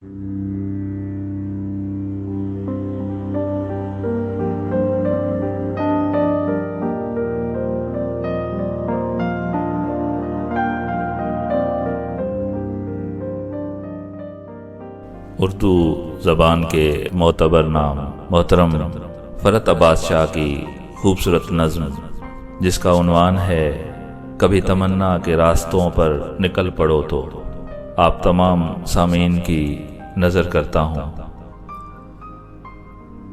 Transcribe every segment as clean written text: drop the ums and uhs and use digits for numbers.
اردو زبان کے معتبر نام محترم فرت عباس شاہ کی خوبصورت نظم جس کا عنوان ہے کبھی تمنا کے راستوں پر نکل پڑو تو آپ تمام سامعین کی نظر کرتا ہوں۔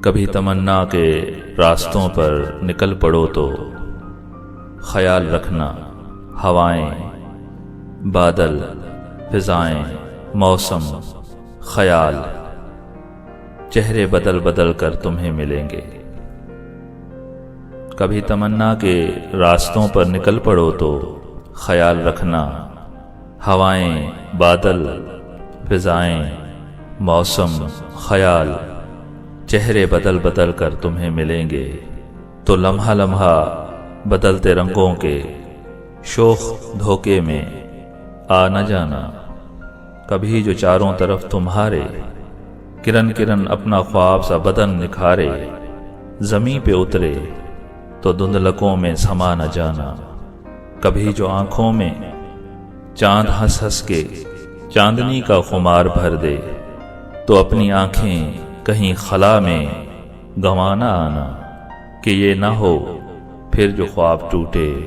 کبھی تمنا کے راستوں پر نکل پڑو تو خیال رکھنا ہوائیں بادل فضائیں موسم خیال چہرے بدل بدل کر تمہیں ملیں گے۔ کبھی تمنا کے راستوں پر نکل پڑو تو خیال رکھنا ہوائیں بادل فضائیں موسم خیال چہرے بدل بدل کر تمہیں ملیں گے، تو لمحہ لمحہ بدلتے رنگوں کے شوخ دھوکے میں آ نہ جانا۔ کبھی جو چاروں طرف تمہارے کرن کرن اپنا خواب سا بدن نکھارے، زمیں پہ اترے تو دھندلکوں میں سما نہ جانا۔ کبھی جو آنکھوں میں چاند ہنس ہنس کے چاندنی کا خمار بھر دے، تو اپنی آنکھیں کہیں خلا میں گنوا نہ آنا، کہ یہ نہ ہو پھر جو خواب ٹوٹے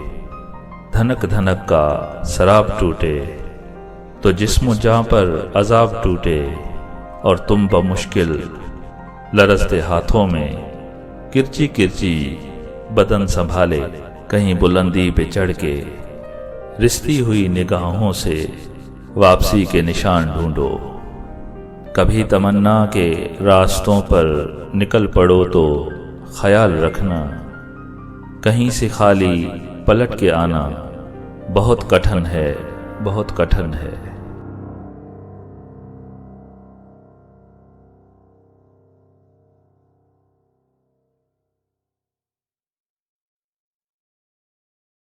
دھنک دھنک کا سراب ٹوٹے، تو جسم و جاں پر عذاب ٹوٹے اور تم بمشکل لرزتے ہاتھوں میں کرچی کرچی بدن سنبھالے کہیں بلندی پہ چڑھ کے رستی ہوئی نگاہوں سے واپسی کے نشان ڈھونڈو۔ کبھی تمنا کے راستوں پر نکل پڑو تو خیال رکھنا کہیں سے خالی پلٹ کے آنا بہت کٹھن ہے، بہت کٹھن ہے۔